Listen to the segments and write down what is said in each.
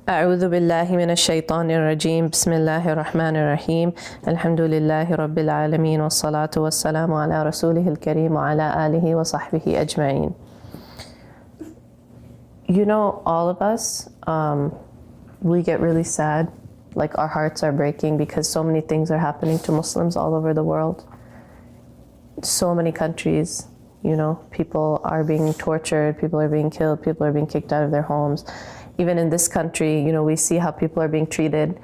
أعوذ بالله من الشيطان الرجيم بسم الله الرحمن الرحيم الحمد لله رب العالمين والصلاة والسلام على رسوله الكريم وعلى آله وصحبه أجمعين. You know, all of us, we get really sad, like our hearts are breaking because so many things are happening to Muslims all over the world. So many countries, you know, people are being tortured, people are being killed, people are being kicked out of their homes. Even in this country, you know, we see how people are being treated.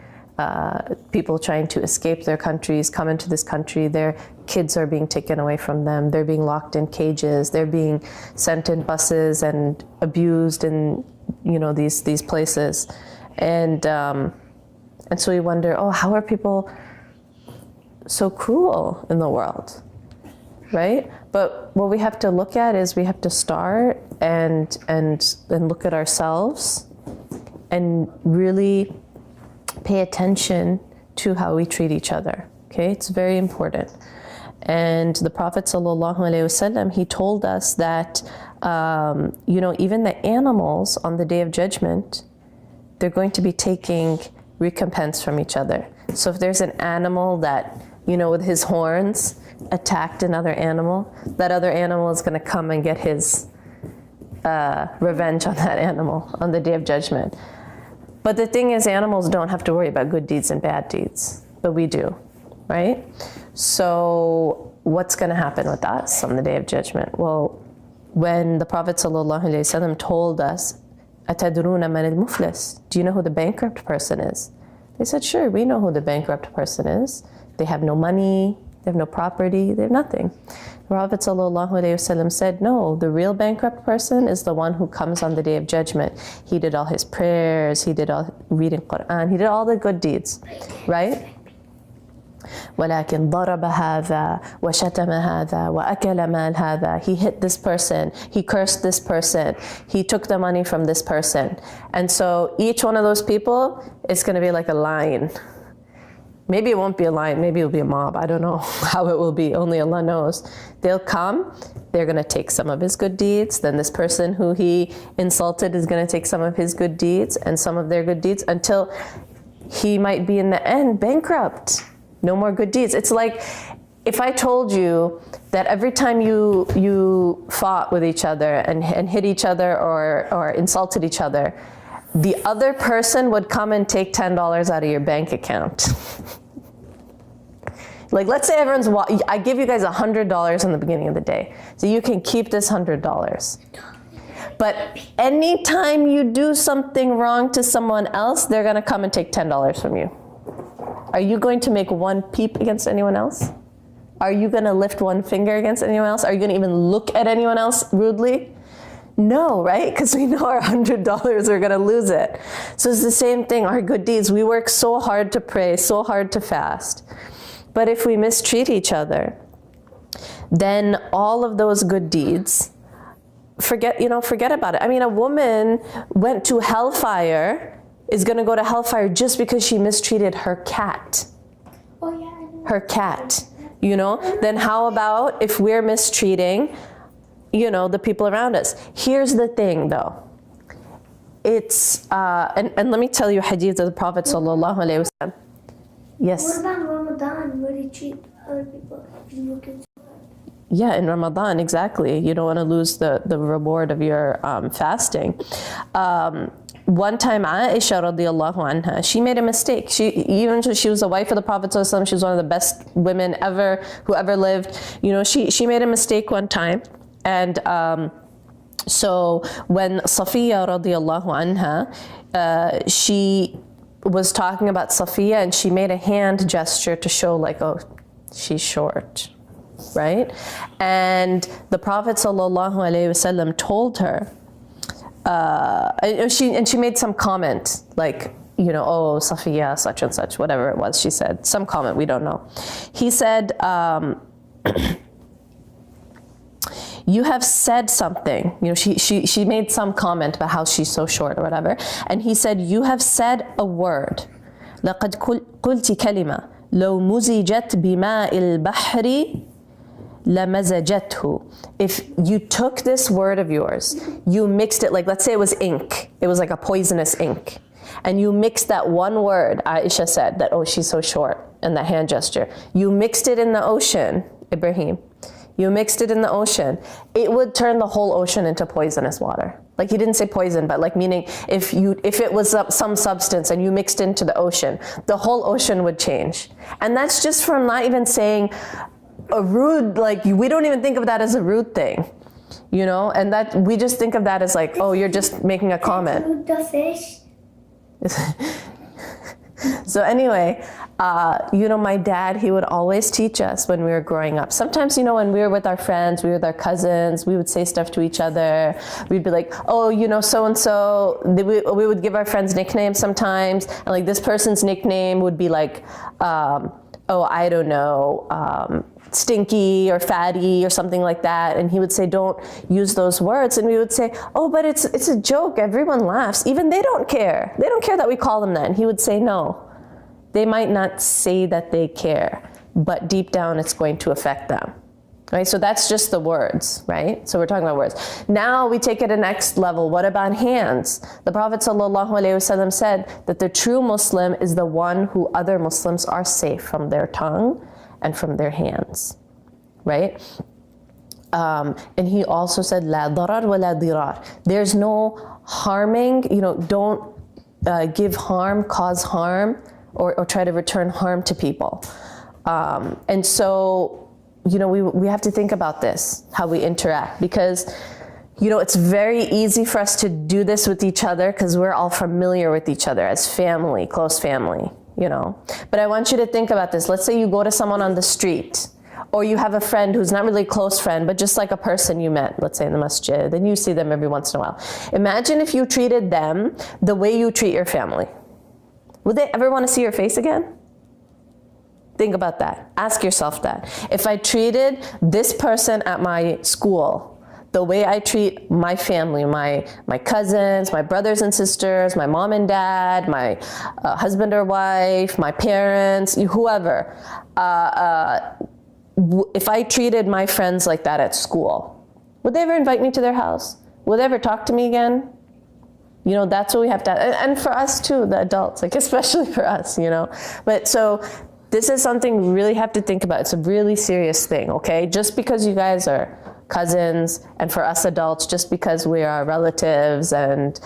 People trying to escape their countries, come into this country, their kids are being taken away from them, they're being locked in cages, they're being sent in buses and abused in, you know, these places. And so we wonder, oh, how are people so cruel in the world, right? But what we have to look at is we have to start and look at ourselves and really pay attention to how we treat each other, okay? It's very important. And the Prophet ﷺ, he told us that, you know, even the animals on the Day of Judgment, they're going to be taking recompense from each other. So if there's an animal that, you know, with his horns attacked another animal, that other animal is going to come and get his revenge on that animal on the Day of Judgment. But the thing is, animals don't have to worry about good deeds and bad deeds, but we do, right? So what's going to happen with us on the Day of Judgment? Well, when the Prophet ﷺ told us, أَتَدْرُونَ مَنِ الْمُفْلِسِ? Do you know who the bankrupt person is? They said, sure, we know who the bankrupt person is. They have no money, they have no property, they have nothing. The Prophet ﷺ said, no, the real bankrupt person is the one who comes on the Day of Judgment. He did all his prayers, he did all reading Quran, he did all the good deeds, right? وَلَكِنْ ضَرَبَ هَذَا وَشَتَمَ هَذَا وَأَكَلَ مَالَ هَذَا. He hit this person, he cursed this person, he took the money from this person. And so each one of those people is going to be like a line. Maybe it won't be a lion, maybe it'll be a mob. I don't know how it will be, only Allah knows. They'll come, they're going to take some of his good deeds, then this person who he insulted is going to take some of his good deeds and some of their good deeds until he might be in the end bankrupt. No more good deeds. It's like if I told you that every time you fought with each other and hit each other or insulted each other, the other person would come and take $10 out of your bank account. Like, let's say I give you guys $100 in the beginning of the day, so you can keep this $100. But anytime you do something wrong to someone else, they're gonna come and take $10 from you. Are you going to make one peep against anyone else? Are you gonna lift one finger against anyone else? Are you gonna even look at anyone else rudely? No, right? Because we know our $100 are gonna lose it. So it's the same thing, our good deeds. We work so hard to pray, so hard to fast. But if we mistreat each other, then all of those good deeds, forget about it. I mean, a woman went to hellfire, is gonna go to hellfire just because she mistreated her cat. Oh yeah, I know. Her cat, you know? Then how about if we're mistreating, you know, the people around us? Here's the thing though. It's, and let me tell you a hadith of the Prophet ﷺ. Yes. What about Ramadan, where they treat other people? Yeah, in Ramadan, exactly. You don't want to lose the reward of your fasting. One time, Aisha radiallahu anha, she made a mistake. She was the wife of the Prophet ﷺ. She was one of the best women ever, who ever lived. You know, she made a mistake one time. And so when Safiya radiallahu anha, she was talking about Safiya and she made a hand gesture to show like, oh, she's short, right? And the Prophet sallallahu alaihi wasallam told her, and she made some comment like, you know, oh, Safiya, such and such, whatever it was she said, some comment, we don't know. He said, you have said something, you know, she made some comment about how she's so short or whatever, and he said, you have said a word, لَقَدْ قُلْتِ كَلِمَةً لَوْ مُزِجَتْ بِمَاءِ الْبَحْرِ لَمَزَجَتْهُ. If you took this word of yours, you mixed it, like let's say it was ink, it was like a poisonous ink, and you mixed that one word, Aisha said that, oh, she's so short, and that hand gesture, you mixed it in the ocean, Ibrahim, you mixed it in the ocean, it would turn the whole ocean into poisonous water. Like, he didn't say poison, but like meaning if it was some substance and you mixed into the ocean, the whole ocean would change. And that's just from not even saying a rude, like, we don't even think of that as a rude thing, you know? And that we just think of that as like, oh, you're just making a comment. The fish. So anyway, you know, my dad, he would always teach us when we were growing up. Sometimes, you know, when we were with our friends, we were with our cousins, we would say stuff to each other. We'd be like, oh, you know, so-and-so. We would give our friends nicknames sometimes. And like this person's nickname would be like, oh, I don't know, stinky or fatty or something like that. And he would say, don't use those words. And we would say, oh, but it's a joke. Everyone laughs. Even they don't care. They don't care that we call them that. And he would say, no, they might not say that they care, but deep down it's going to affect them. Right? So that's just the words, right? So we're talking about words. Now we take it a next level. What about hands? The Prophet ﷺ said that the true Muslim is the one who other Muslims are safe from their tongue and from their hands, right? And he also said, La darar wa la dirar. There's no harming, you know, don't give harm, cause harm, or try to return harm to people. And so, you know, we have to think about this, how we interact, because, you know, it's very easy for us to do this with each other because we're all familiar with each other as family, close family, you know. But I want you to think about this. Let's say you go to someone on the street, or you have a friend who's not really a close friend, but just like a person you met, let's say in the masjid, and you see them every once in a while. Imagine if you treated them the way you treat your family. Would they ever want to see your face again? Think about that. Ask yourself that. If I treated this person at my school the way I treat my family, my cousins, my brothers and sisters, my mom and dad, my husband or wife, my parents, whoever, if I treated my friends like that at school, would they ever invite me to their house? Would they ever talk to me again? You know, that's what we have to, and for us too, the adults, like especially for us, you know. But so this is something we really have to think about. It's a really serious thing, okay? Just because you guys are cousins, and for us adults, just because we are relatives and,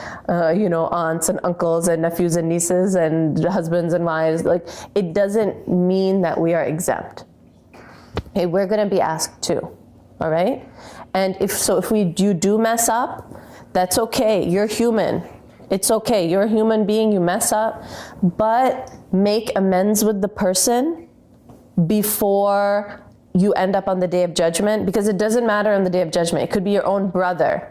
you know, aunts and uncles and nephews and nieces and husbands and wives, like, it doesn't mean that we are exempt. Okay, we're gonna be asked too, all right? And if you do mess up, that's okay, you're human. It's okay, you're a human being, you mess up, but make amends with the person before you end up on the day of judgment, because it doesn't matter on the day of judgment. It could be your own brother,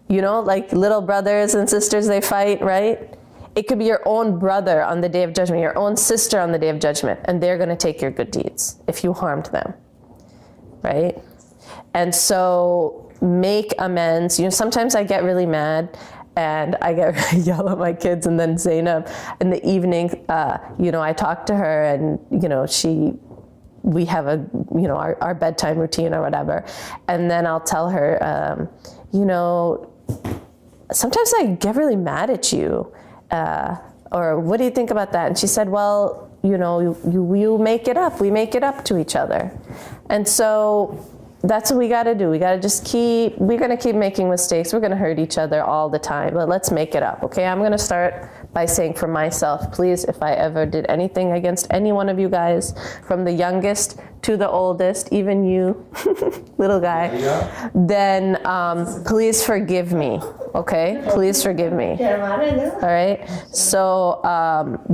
you know, like little brothers and sisters, they fight, right? It could be your own brother on the day of judgment, your own sister on the day of judgment, and they're gonna take your good deeds if you harmed them, right? And so make amends. You know, sometimes I get really mad and I yell at my kids, and then Zainab in the evening, you know, I talk to her, and, you know, we have a, you know, our bedtime routine or whatever. And then I'll tell her, you know, sometimes I get really mad at you, or what do you think about that? And she said, well, you know, you make it up. We make it up to each other. And so that's what we got to do. We got to we're going to keep making mistakes. We're going to hurt each other all the time, but let's make it up. Okay. I'm going to start by saying for myself, please, if I ever did anything against any one of you guys, from the youngest to the oldest, even you, little guy, then please forgive me. Okay. Please forgive me. All right. So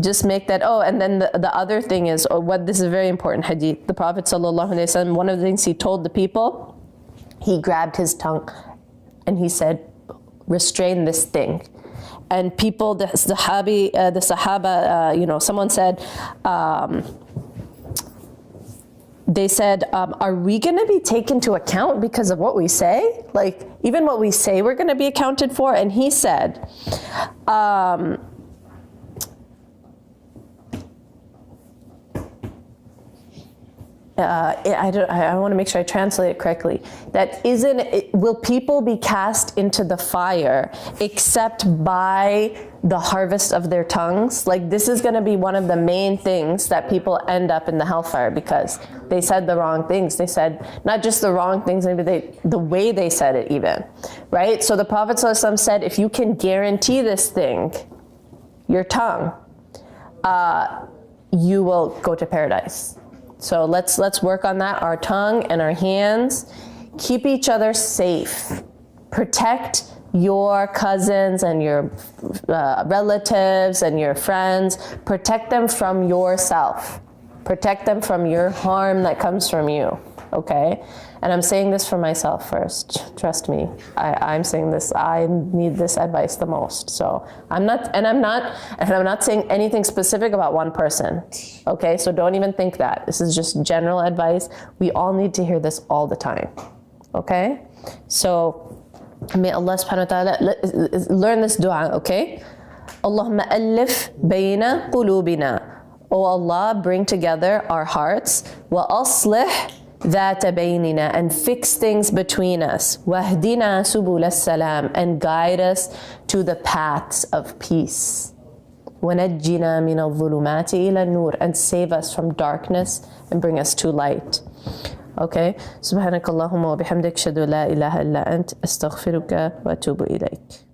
just make that. Oh, and then the other thing is, this is a very important hadith. The Prophet ﷺ, one of the things he told the people, he grabbed his tongue and he said, restrain this thing. And people, the Sahaba, you know, someone said, they said, are we going to be taken into account because of what we say? Like, even what we say, we're going to be accounted for? And he said, I want to make sure I translate it correctly. That will people be cast into the fire except by the harvest of their tongues? Like, this is going to be one of the main things that people end up in the hellfire because they said the wrong things. They said not just the wrong things, maybe the way they said it even, right? So the Prophet ﷺ said, if you can guarantee this thing, your tongue, you will go to paradise. So let's work on that, our tongue and our hands. Keep each other safe. Protect your cousins and your relatives and your friends. Protect them from yourself. Protect them from your harm that comes from you, okay? And I'm saying this for myself first. Trust me, I'm saying this. I need this advice the most. So I'm not saying anything specific about one person, okay? So don't even think that. This is just general advice. We all need to hear this all the time, okay? So may Allah subhanahu wa ta'ala learn this dua, okay? Allahumma alif bayna qulubina. O Allah, bring together our hearts. Wa aslih ذات بيننا, and fix things between us. واهدنا سبل السلام, and guide us to the paths of peace. ونجنا من الظلمات إلى النور, and save us from darkness and bring us to light. Okay, سبحانك اللهم وبحمدك أشهد أن لا إله إلا أنت أستغفرك وأتوب إليك.